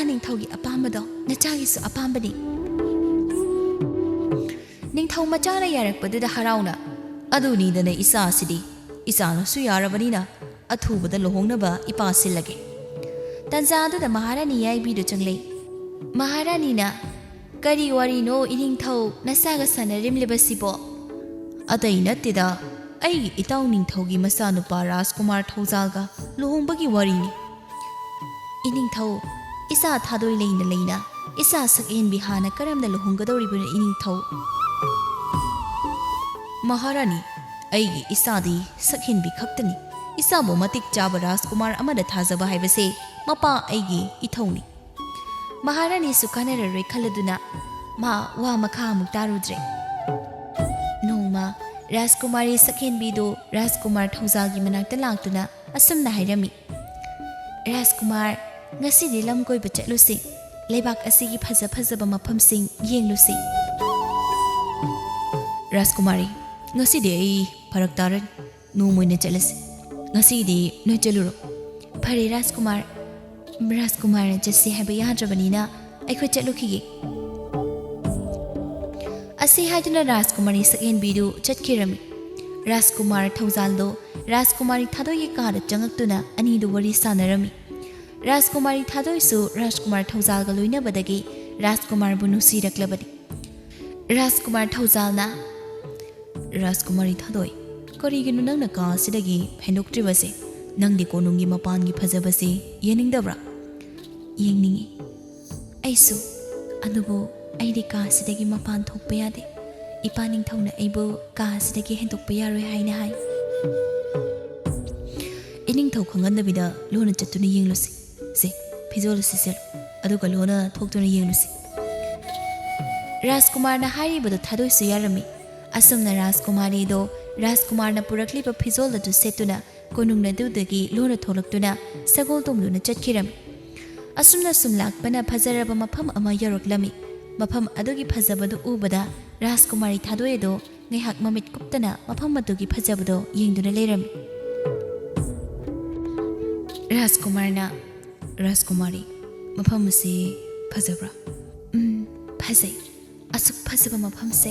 ꯅꯤꯡꯊꯧꯒꯤ ꯑꯄꯥꯝꯕꯗꯣ ꯅꯆꯥꯒꯤꯁꯨ ꯑꯄꯥꯝꯕꯅꯤ꯫ ꯅꯤꯡꯊꯧ ꯃꯆꯥꯅ ꯌꯥꯔꯛꯄꯗꯨꯗ ꯍꯔꯥꯎꯅ, ꯑꯗꯨꯅꯤꯗꯅ ꯏꯆꯥꯁꯤꯗꯤ, ꯏꯆꯥꯅꯁꯨ ꯌꯥꯔꯕꯅꯤꯅ ꯑꯊꯨꯕꯗ ꯂꯨꯍꯣꯡꯅꯕ ꯏꯄꯥ ꯁꯤꯜꯂꯒꯦ꯫ ꯇꯟꯖꯥꯗꯨꯗ ꯃꯍꯥꯔꯥꯅꯤ ꯌꯥꯏꯕꯤꯗꯨ ꯆꯪꯂꯩ꯫ ꯃꯍꯥꯔꯥꯅꯤꯅ, ꯀꯔꯤ ꯋꯥꯔꯤꯅꯣ ꯏꯅꯤꯡꯊꯧ ꯅꯆꯥꯒ ꯁꯥꯟꯅꯔꯤꯝꯂꯤꯕꯁꯤꯕꯣ? ꯑꯇꯩ ꯅꯠꯇꯦꯗ, ꯑꯩꯒꯤ ꯏꯇꯥꯎ ꯅꯤꯡꯊꯧꯒꯤ ꯃꯆꯥꯅꯨꯄꯥ ꯔꯥꯖꯀꯨꯃꯥꯔ ꯊꯧꯖꯥꯜꯒ ꯂꯨꯍꯣꯡꯕꯒꯤ ꯋꯥꯔꯤꯅꯤ꯫ ꯏꯅꯤꯡꯊꯧ, ꯏꯆꯥ ꯊꯥꯗꯣꯏ ꯂꯩꯅ ꯂꯩꯅ ꯏꯆꯥ ꯁꯛꯍꯦꯟꯕꯤ ꯍꯥꯟꯅ ꯀꯔꯝꯅ ꯂꯨꯍꯣꯡꯒꯗꯧꯔꯤꯕꯅꯣ ꯏꯅꯤꯡꯊꯧ? ꯃꯍꯥꯔꯥꯅꯤ, ꯑꯩꯒꯤ ꯏꯆꯥꯗꯤ ꯁꯛꯍꯦꯟꯕꯤ ꯈꯛꯇꯅꯤ꯫ ꯏꯆꯥꯕꯨ ꯃꯇꯤꯛ ꯆꯥꯕ ꯔꯥꯖꯀꯨꯃꯥꯔ ꯑꯃꯗ ꯊꯥꯖꯕ ꯍꯥꯏꯕꯁꯦ ꯃꯄꯥ ꯑꯩꯒꯤ ꯏꯊꯧꯅꯤ꯫ ꯃꯍꯥꯔꯥꯅꯤꯁꯨ ꯀꯥꯟꯅꯔꯔꯣꯏ ꯈꯜꯂꯗꯨꯅ ꯃꯥ ꯋꯥ ꯃꯈꯥ ꯑꯃꯨꯛ ꯇꯥꯔꯨꯗ꯭ꯔꯦ꯫ ꯅꯣꯡꯃ ꯔꯥꯖꯀꯨꯃꯥꯔꯤ ꯁꯛꯍꯦꯟꯕꯤꯗꯨ ꯔꯥꯖꯀꯨꯃꯥꯔ ꯊꯧꯖꯥꯜꯒꯤ ꯃꯅꯥꯛꯇ ꯂꯥꯛꯇꯨꯅ ꯑꯁꯨꯝꯅ ꯍꯥꯏꯔꯝꯃꯤ꯫ ꯔꯥꯖꯀꯨꯃꯥꯔ, ꯉꯁꯤꯗꯤ ꯂꯝ ꯀꯣꯏꯕ ꯆꯠꯂꯨꯁꯤ꯫ ꯂꯩꯕꯥꯛ ꯑꯁꯤꯒꯤ ꯐꯖ ꯐꯖꯕ ꯃꯐꯝꯁꯤꯡ ꯌꯦꯡꯂꯨꯁꯤ꯫ ꯔꯥꯖꯀꯨꯃꯥꯔꯤ, ꯉꯁꯤꯗꯤ ꯑꯩ ꯐꯔꯛ ꯇꯥꯔꯅꯤ, ꯅꯣꯡꯃ ꯑꯣꯏꯅ ꯆꯠꯂꯁꯤ꯫ ꯉꯁꯤꯗꯤ ꯅꯣꯏ ꯆꯠꯂꯨꯔꯣ꯫ ꯐꯔꯦ ꯔꯥꯖꯀꯨꯃꯥꯔ, ꯔꯥꯖꯀꯨꯃꯥꯔꯅ ꯆꯠꯁꯤ ꯍꯥꯏꯕ ꯌꯥꯗ꯭ꯔꯕꯅꯤꯅ ꯑꯩꯈꯣꯏ ꯆꯠꯂꯨꯈꯤꯒꯦ꯫ ꯑꯁꯤ ꯍꯥꯏꯗꯨꯅ ꯔꯥꯖꯀꯨꯃꯥꯔꯤ ꯁꯛꯍꯦꯟꯕꯤꯗꯨ ꯆꯠꯈꯤꯔꯝꯃꯤ꯫ ꯔꯥꯖꯀꯨꯃꯥꯔ ꯊꯧꯖꯥꯜꯗꯣ ꯔꯥꯖꯀꯨꯃꯥꯔꯤ ꯊꯥꯗꯣꯏꯒꯤ ꯀꯥꯗ ꯆꯪꯉꯛꯇꯨꯅ ꯑꯅꯤꯗꯨ ꯋꯥꯔꯤ ꯁꯥꯟꯅꯔꯝꯃꯤ꯫ ꯔꯥꯖꯀꯨꯃꯥꯔꯤ ꯊꯥꯗꯣꯏꯁꯨ ꯔꯥꯖꯀꯨꯃꯥꯔ ꯊꯧꯖꯥꯜꯒ ꯂꯣꯏꯅꯕꯗꯒꯤ ꯔꯥꯖꯀꯨꯃꯥꯔꯕꯨ ꯅꯨꯡꯁꯤꯔꯛꯂꯕꯅꯤ꯫ ꯔꯥꯖꯀꯨꯃꯥꯔ ꯊꯧꯖꯥꯜꯅ, ꯔꯥꯖꯀꯨꯃꯥꯔꯤ ꯊꯥꯗꯣꯏ, ꯀꯔꯤꯒꯤꯅꯣ ꯅꯪꯅ ꯀꯥ ꯑꯁꯤꯗꯒꯤ ꯍꯦꯟꯗꯣꯛꯇ꯭ꯔꯤꯕꯁꯦ? ꯅꯪꯗꯤ ꯀꯣꯅꯨꯡꯒꯤ ꯃꯄꯥꯟꯒꯤ ꯐꯖꯕꯁꯦ ꯌꯦꯡꯅꯤꯡꯗꯕ꯭ꯔꯥ? ꯌꯦꯡꯅꯤꯡꯉꯤ ꯑꯩꯁꯨ, ꯑꯗꯨꯕꯨ ꯑꯩꯗꯤ ꯀꯥ ꯑꯁꯤꯗꯒꯤ ꯃꯄꯥꯟ ꯊꯣꯛꯄ ꯌꯥꯗꯦ꯫ ꯏꯄꯥ ꯅꯤꯡꯊꯧꯅ ꯑꯩꯕꯨ ꯀꯥ ꯑꯁꯤꯗꯒꯤ ꯍꯦꯟꯗꯣꯛꯄ ꯌꯥꯔꯣꯏ ꯍꯥꯏꯅ ꯍꯥꯏ꯫ ꯏꯅꯤꯡꯊꯧ ꯈꯪꯍꯟꯗꯕꯤꯗ ꯂꯣꯟꯅ ꯆꯠꯇꯨꯅ ꯌꯦꯡꯂꯨꯁꯤ꯫ ꯁꯦ, ꯐꯤꯖꯣꯜ ꯑꯁꯤ ꯁꯦꯠꯂꯨ, ꯑꯗꯨꯒ ꯂꯣꯟꯅ ꯊꯣꯛꯇꯨꯅ ꯌꯦꯡꯂꯨꯁꯤ꯫ ꯔꯥꯖꯀꯨꯃꯥꯔꯅ ꯍꯥꯏꯔꯤꯕꯗꯨ ꯊꯥꯗꯣꯏꯁꯨ ꯌꯥꯔꯝꯃꯤ꯫ ꯑꯁꯨꯝꯅ ꯔꯥꯖꯀꯨꯃꯥꯔꯤꯗꯣ ꯔꯥꯖꯀꯨꯃꯥꯔꯅ ꯄꯨꯔꯛꯂꯤꯕ ꯐꯤꯖꯣꯜ ꯑꯗꯨ ꯁꯦꯠꯇꯨꯅ ꯀꯣꯅꯨꯡ ꯑꯗꯨꯗꯒꯤ ꯂꯣꯟꯅ ꯊꯣꯛꯂꯛꯇꯨꯅ ꯁꯒꯣꯜ ꯇꯣꯡꯗꯨꯅ ꯆꯠꯈꯤꯔꯝꯃꯤ꯫ ꯑꯁꯨꯝꯅ ꯁꯨꯝ ꯂꯥꯛꯄꯅ ꯐꯖꯔꯕ ꯃꯐꯝ ꯑꯃ ꯌꯧꯔꯛꯂꯝꯃꯤ꯫ ꯃꯐꯝ ꯑꯗꯨꯒꯤ ꯐꯖꯕꯗꯨ ꯎꯕꯗ ꯔꯥꯖꯀꯨꯃꯥꯔꯤ ꯊꯥꯗꯣꯏ ꯑꯗꯣ ꯉꯥꯏꯍꯥꯛ ꯃꯃꯤꯠ ꯀꯨꯞꯇꯅ ꯃꯐꯝ ꯑꯗꯨꯒꯤ ꯐꯖꯕꯗꯣ ꯌꯦꯡꯗꯨꯅ ꯂꯩꯔꯝꯃꯤ꯫ ꯔꯥꯖꯀꯨꯃꯥꯔꯅ, ꯔꯥꯖꯀꯨꯃꯥꯔꯤ, ꯃꯐꯝ ꯑꯁꯤ ꯐꯖꯕ꯭ꯔꯥ? ꯐꯖꯩ꯫ ꯑꯁꯨꯛ ꯐꯖꯕ ꯃꯐꯝꯁꯦ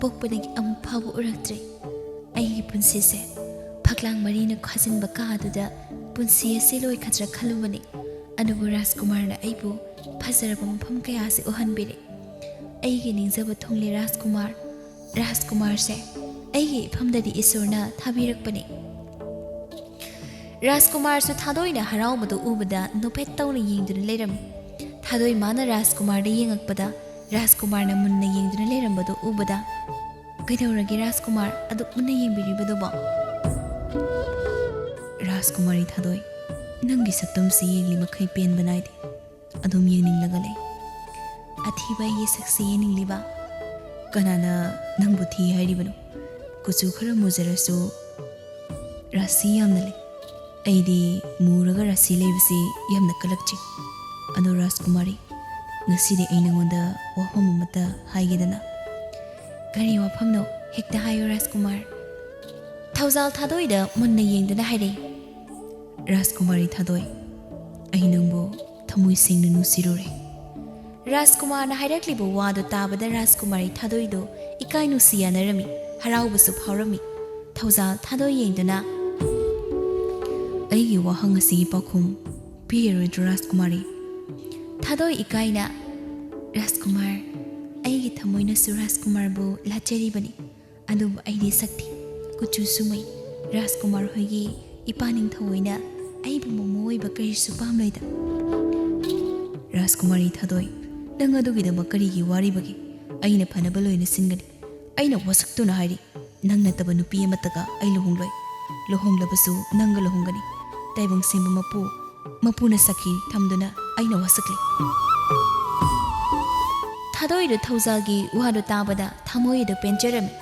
ꯄꯣꯛꯄꯗꯒꯤ ꯑꯃꯨꯛ ꯐꯥꯎꯕ ꯎꯔꯛꯇ꯭ꯔꯤ꯫ ꯑꯩꯒꯤ ꯄꯨꯟꯁꯤꯁꯦ ꯐꯛꯂꯥꯡ ꯃꯔꯤꯅ ꯈꯥꯖꯤꯟꯕ ꯀꯥꯗꯨꯗ ꯄꯨꯟꯁꯤ ꯑꯁꯤ ꯂꯣꯏꯈꯗ꯭ꯔꯥ ꯈꯜꯂꯨꯕꯅꯤ꯫ ꯑꯗꯨꯕꯨ ꯔꯥꯖꯀꯨꯃꯥꯔꯅ ꯑꯩꯕꯨ ꯐꯖꯔꯕ ꯃꯐꯝ ꯀꯌꯥꯁꯦ ꯎꯍꯟꯕꯤꯔꯦ꯫ ꯑꯩꯒꯤ ꯅꯤꯡꯖꯕ ꯊꯨꯡꯂꯦ ꯔꯥꯖꯀꯨꯃꯥꯔ꯫ ꯔꯥꯖꯀꯨꯃꯥꯔꯁꯦ ꯑꯩꯒꯤ ꯏꯐꯝꯗꯗꯤ ꯏꯁꯣꯔꯅ ꯊꯥꯕꯤꯔꯛꯄꯅꯤ꯫ ꯔꯥꯖꯀꯨꯃꯥꯔꯁꯨ ꯊꯥꯗꯣꯏꯅ ꯍꯔꯥꯎꯕꯗꯨ ꯎꯕꯗ ꯅꯣꯛꯐꯦꯠ ꯇꯧꯅ ꯌꯦꯡꯗꯨꯅ ꯂꯩꯔꯝꯃꯤ꯫ ꯊꯥꯗꯣꯏ ꯃꯥꯅ ꯔꯥꯖꯀꯨꯃꯥꯔꯗ ꯌꯦꯡꯉꯛꯄꯗ ꯔꯥꯖꯀꯨꯃꯥꯔꯅ ꯃꯨꯟꯅ ꯌꯦꯡꯗꯨꯅ ꯂꯩꯔꯝꯕꯗꯨ ꯎꯕꯗ, ꯀꯩꯗꯧꯔꯒꯦ ꯔꯥꯖꯀꯨꯃꯥꯔ ꯑꯗꯨꯛ ꯃꯨꯟꯅ ꯌꯦꯡꯕꯤꯔꯤꯕꯗꯨꯕꯣ? ꯔꯥꯖꯀꯨꯃꯥꯔꯤ ꯊꯥꯗꯣꯏ, ꯅꯪꯒꯤ ꯁꯛꯇꯝꯁꯤ ꯌꯦꯡꯂꯤ ꯃꯈꯩ ꯄꯦꯟꯕ ꯅꯥꯏꯗꯦ, ꯑꯗꯨꯝ ꯌꯦꯡꯅꯤꯡꯂꯒ ꯂꯩ꯫ ꯑꯊꯤꯕ ꯑꯩꯒꯤ ꯁꯛꯁꯤ ꯌꯦꯡꯅꯤꯡꯂꯤꯕ? ꯀꯅꯥꯅ ꯅꯪꯕꯨ ꯊꯤ ꯍꯥꯏꯔꯤꯕꯅꯣ? ꯀꯨꯆꯨ ꯈꯔ ꯃꯨꯖꯔꯁꯨ ꯔꯥꯁꯤ ꯌꯥꯝꯅ ꯂꯩ꯫ ꯑꯩꯗꯤ ꯃꯨꯔꯒ ꯔꯥꯁꯤ ꯂꯩꯕꯁꯤ ꯌꯥꯝꯅ ꯀꯜꯂꯛꯆꯩ꯫ ꯑꯗꯣ ꯔꯥꯖꯀꯨꯃꯥꯔꯤ, ꯉꯁꯤꯗꯤ ꯑꯩ ꯅꯉꯣꯟꯗ ꯋꯥꯐꯝ ꯑꯃꯠꯇ ꯍꯥꯏꯒꯦꯗꯅ꯫ ꯀꯔꯤ ꯋꯥꯐꯝꯅꯣ? ꯍꯦꯛꯇ ꯍꯥꯏꯌꯨ ꯔꯥꯖꯀꯨꯃꯥꯔ꯫ ꯊꯧꯖꯥꯜ ꯊꯥꯗꯣꯏꯗ ꯃꯨꯟꯅ ꯌꯦꯡꯗꯨꯅ ꯍꯥꯏꯔꯛꯏ꯫ ꯔꯥꯖꯀꯨꯃꯥꯔꯤ ꯊꯥꯗꯣꯏ, ꯑꯩ ꯅꯪꯕꯨ ꯊꯃꯣꯏ ꯁꯦꯡꯅ ꯅꯨꯡꯁꯤꯔꯨꯔꯦ꯫ ꯔꯥꯖꯀꯨꯃꯥꯔꯅ ꯍꯥꯏꯔꯛꯂꯤꯕ ꯋꯥꯗꯨ ꯇꯥꯕꯗ ꯔꯥꯖꯀꯨꯃꯥꯔꯤ ꯊꯥꯗꯣꯏꯗꯨ ꯏꯀꯥꯏ ꯅꯨꯡꯁꯤ ꯌꯥꯅꯔꯝꯃꯤ, ꯍꯔꯥꯎꯕꯁꯨ ꯐꯥꯎꯔꯝꯃꯤ꯫ ꯊꯧꯖꯥꯜ ꯊꯥꯗꯣꯏ ꯌꯦꯡꯗꯨꯅ, ꯑꯩꯒꯤ ꯋꯥꯍꯪ ꯑꯁꯤꯒꯤ ꯄꯥꯎꯈꯨꯝ ꯄꯤꯔꯔꯣꯏꯗ꯭ꯔꯣ ꯔꯥꯖꯀꯨꯃꯥꯔꯤ? ꯊꯥꯗꯣꯏ ꯏꯀꯥꯏꯅ, ꯔꯥꯖꯀꯨꯃꯥꯔ, ꯑꯩꯒꯤ ꯊꯃꯣꯏꯅꯁꯨ ꯔꯥꯖꯀꯨꯃꯥꯔꯕꯨ ꯂꯥꯠꯆꯔꯤꯕꯅꯤ꯫ ꯑꯗꯨꯕꯨ ꯑꯩꯗꯤ ꯁꯛꯊꯤ, ꯀꯨꯆꯨꯁꯨ ꯃꯩ꯫ ꯔꯥꯖꯀꯨꯃꯥꯔ ꯍꯣꯏꯒꯤ ꯏꯄꯥ ꯅꯤꯡꯊꯧ ꯑꯣꯏꯅ ꯑꯩꯕꯨ ꯃꯃꯧ ꯑꯣꯏꯕ ꯀꯔꯤꯁꯨ ꯄꯥꯝꯂꯣꯏꯗ꯫ ꯔꯥꯖꯀꯨꯃꯥꯔꯤ ꯊꯥꯗꯣꯏ, ꯅꯪ ꯑꯗꯨꯒꯤꯗꯃꯛ ꯀꯔꯤꯒꯤ ꯋꯥꯔꯤꯕꯒꯦ? ꯑꯩꯅ ꯐꯅꯕ ꯂꯣꯏꯅ ꯁꯤꯟꯒꯅꯤ꯫ ꯑꯩꯅ ꯋꯥꯁꯛꯇꯨꯅ ꯍꯥꯏꯔꯤ, ꯅꯪ ꯅꯠꯇꯕ ꯅꯨꯄꯤ ꯑꯃꯠꯇꯒ ꯑꯩ ꯂꯨꯍꯣꯡꯂꯣꯏ꯫ luhonglabsu nanga luhongani taibong simba mapuna sakhi thamduna aina wasakli Thadoi Thaujalgi wahado tabada thamoi do pencherami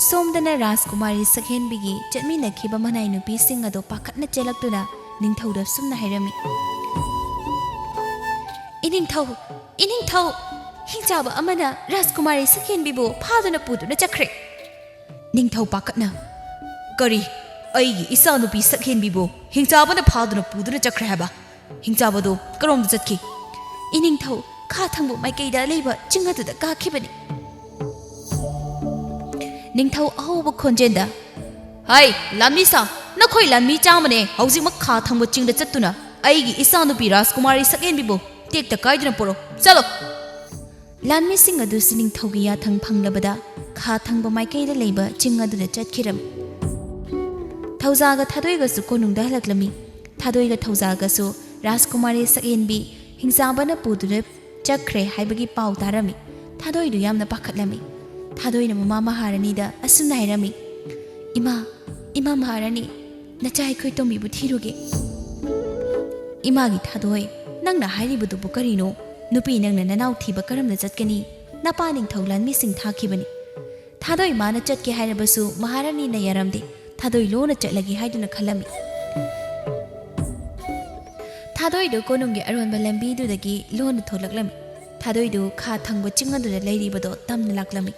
somdana Rajkumari sakhenbigi chatmina khiba manai nupi sing ado pakhatna chelaktuna ningthauda sumna hairami iningthau hingjaba amana Rajkumari sakhenbibu phaduna puduna chakre ningthau pakatna kari aigi isa nupi sakhenbibu hingjabana phaduna puduna chakre haba hingjabado karomda chatki iningthau kha thangbu maikeida leiba chingaduda ka khibani ningthau ahoba khonjenda hai lamni sa nakhoi lamni chamane hauji mak kha thangbu chingda chattuna aigi isa nupi Rajkumari sakhenbibu tekta kaiduna poro chalo Lanmi sing adu sining thogi ya thang phanglabada kha thangba maikeida leiba chingaduda chatkhiram Thaujaga thadoi ga su konungda halaklami thadoi ga Thaujaga su Rajkumari sakhenbi hingjabana pudure chakre haibagi pau tarami thadoi du yamna pakhatlami thadoi na mama maharani da asuna hairami ima maharani nachai khoi tombi bu thiruge ima gi thadoi nangna hairi bu du bukarino nupi nangna nanau thiba karamna chatkani napa ning thaulan mi sing thakibani thadoi mana chatke hairabasu maharani na yaramde thadoi lona chatlagi haiduna khalami thadoi do konungge aronba lambi du dagi lona tholaklami thadoi do kha thangbo chingadu da leiribado tamna laklami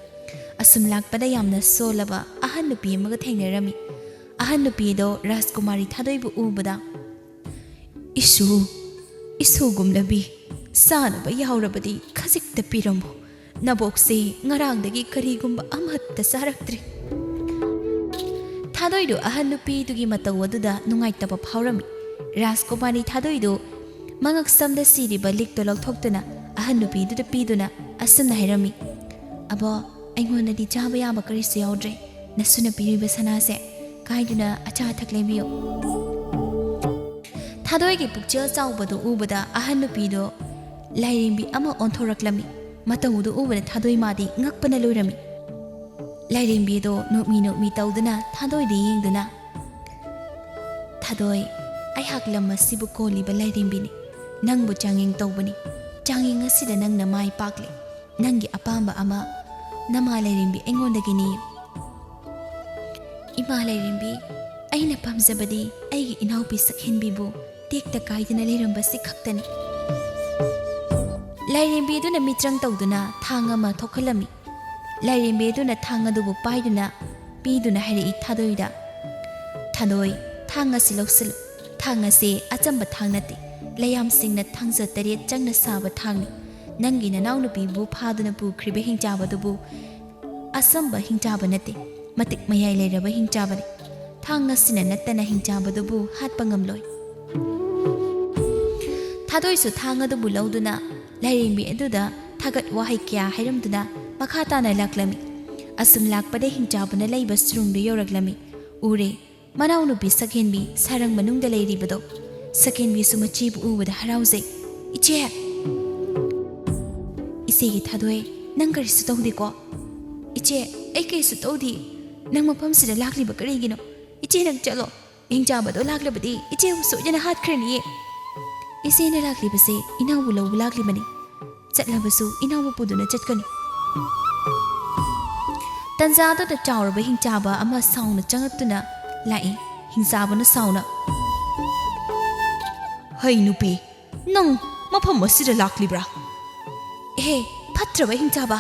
asum lakpada yamna solaba ahan nupi amaga thengnarami ahan nupi do Rajkumari thadoi bu ubada isu gumlabi sanaba yaurabadi khajikta pirambo nabokse ngarangdagi karigumba amatta saraktri thadoi do ahan nupi dugi matawaduda nungaitaba phawrami Rajkumari thadoi do mangak samda siriba likto lokthokduna ahan nupi du piduna asumna hairami abo aingona di chaba yaba karisu yaudre nasuna piriba sanase kaiduna acha thaklebiyo thadoi gi pukchel chawbadu ubada ahan nupi do lairimbi ama onthoraklami matawudu ubada thadoi madi ngakpana loirami lairimbi do nokmi tawduna thadoi di yengduna thadoi ai haklam asibu koliba lairimbi ni nangbu changing tawbani changing asida nangna mai pakle nangi apamba ama nama lairimbi engodagini ima lairimbi aina pamjabadi aigi inaupi sakhenbibu tekta kaidina leirambasi khaktani lairimbi duna mitrang tawduna thanga ma thokhalami lairimbi duna thanga dubu paiduna piduna hairi thadoida thadoi thanga siloksil thanga se achamba thangnati layam singna thangja tare changna saba thangni nangi nanau nupi bu phaduna bu khribe hingjaba dubu asamba hingjaba nate matik mayai leiraba hingjaba ni thanga sina natana hingjaba dubu hatpa ngamloi thadoi su thanga dubu lauduna lairimbi aduda thagat wahai kya hairamduna makhata na laklami asum lakpade hingjaba na leiba strungdu yoraklami ure manau nupi sakhenbi sarang manungda leiribado sakhenbi su machibu ubada harauzai iche gi thadoi nang kari su tawdi ko iche ai kai su tawdi nang mapam sida lakli ba kari gino iche nang chalo hingjaba do lakla badi iche su jana hat khrani ise na lakli base inaw bulo lakli bani chatla basu inaw puduna chatkani tanza do da chawra ba hingjaba ama sauna changatuna lai hingjaba na sauna hai nupi nang mapam asida lakli bra he phatraba hingjaba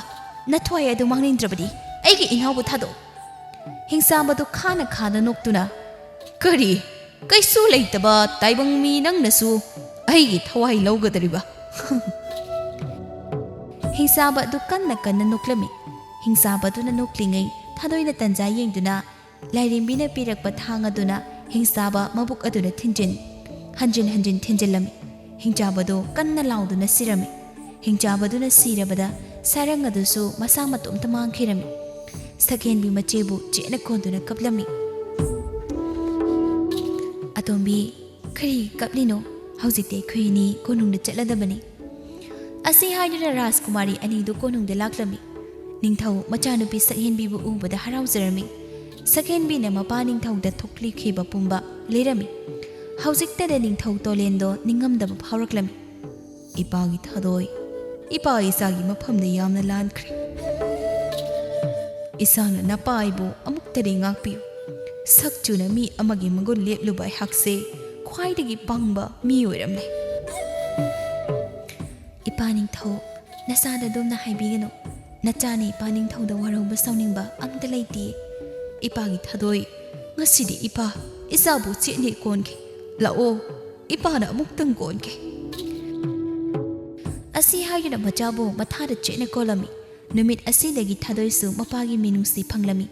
nathwai adu mangnindrabadi aigi inhabu thado hingjaba do khana noktuna kari kaisu leitaba taibang mi nang nasu aigi thawai laugadariba hingjaba do kanna noklami hingjaba do na noklingai thadoina tanja yengduna lairimbi na pirakpa thanga duna hingjaba mabuk aduna hanjin thinjilami hingjaba do kanna lauduna sirami hingjaba duna sirabada sarang adusu masa matum tamang khirami sakhenbi machebu chena konduna kaplami atombi khari kaplino haujite khuini konungda chatladabani asi haiduna Rajkumari ani du konungda laklami ningthau machanupi sakhenbi bu ubada harauzarami ꯁꯀꯦꯟꯕꯤꯅ ꯃꯄꯥ ꯅꯤꯡꯊꯧꯗ ꯊꯣꯛꯂꯤꯈꯤꯕ ꯄꯨꯝꯕ ꯂꯤꯔꯝꯃꯤ꯫ ꯍꯧꯖꯤꯛꯇꯗ ꯅꯤꯡꯊꯧ ꯇꯣꯂꯦꯟꯗꯣ ꯅꯤꯡꯉꯝꯗꯕ ꯐꯥꯎꯔꯛꯂꯝꯃꯤ꯫ ꯏꯄꯥꯒꯤ ꯊꯥꯗꯣꯏ, ꯏꯄꯥ ꯏꯆꯥꯒꯤ ꯃꯐꯝꯗ ꯌꯥꯝꯅ ꯂꯥꯟꯈ꯭ꯔꯦ꯫ ꯏꯁꯥꯅ ꯅꯄꯥ ꯑꯩꯕꯨ ꯑꯃꯨꯛꯇꯗꯤ ꯉꯥꯛꯄꯤꯌꯨ꯫ ꯁꯛꯆꯨꯅ ꯃꯤ ꯑꯃꯒꯤ ꯃꯒꯨꯟ ꯂꯦꯞꯂꯨꯕ ꯑꯩꯍꯥꯛꯁꯦ ꯈ꯭ꯋꯥꯏꯗꯒꯤ ꯄꯪꯕ ꯃꯤ ꯑꯣꯏꯔꯝꯂꯦ꯫ ꯏꯄꯥ ꯅꯤꯡꯊꯧ, ꯅꯆꯥꯗ ꯑꯗꯨꯝꯅ ꯍꯥꯏꯕꯤꯒꯅꯨ꯫ ꯅꯆꯥꯅ ꯏꯄꯥ ꯅꯤꯡꯊꯧꯗ ꯋꯥꯔꯧꯕ ꯁꯥꯎꯅꯤꯡꯕ ꯑꯝꯇ ꯂꯩꯇꯦ꯫ ꯏꯄꯥꯒꯤ ꯊꯥꯗꯣꯏ, ꯉꯁꯤꯗꯤ ꯏꯄꯥ ꯏꯆꯥꯕꯨ ꯆꯦꯠꯅꯤ ꯀꯣꯟꯒꯦ꯫ ꯂꯥꯛꯑꯣ, ꯏꯄꯥꯅ ꯑꯃꯨꯛꯇꯪ ꯀꯣꯟꯒꯦ꯫ ꯑꯁꯤ ꯍꯥꯏꯗꯨꯅ ꯃꯆꯥꯕꯨ ꯃꯊꯥꯗ ꯆꯦꯠꯅ ꯀꯣꯜꯂꯝꯃꯤ꯫ ꯅꯨꯃꯤꯠ ꯑꯁꯤꯗꯒꯤ ꯊꯥꯗꯣꯏꯁꯨ ꯃꯄꯥꯒꯤ ꯃꯤꯅꯨꯡꯁꯤ ꯐꯪꯂꯝꯃꯤ꯫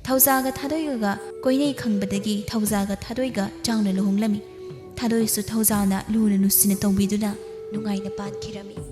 ꯊꯧꯖꯥꯒ ꯊꯥꯗꯣꯏꯒ ꯀꯣꯏꯅꯩ ꯈꯪꯕꯗꯒꯤ ꯊꯧꯖꯥꯒ ꯊꯥꯗꯣꯏꯒ ꯆꯥꯎꯅ ꯂꯨꯍꯣꯡꯂꯝꯃꯤ꯫ ꯊꯥꯗꯣꯏꯁꯨ ꯊꯧꯖꯥꯅ ꯂꯨꯅ ꯅꯨꯡꯁꯤꯅ ꯇꯧꯕꯤꯗꯨꯅ ꯅꯨꯡꯉꯥꯏꯅ ꯄꯥꯟꯈꯤꯔꯝꯃꯤ꯫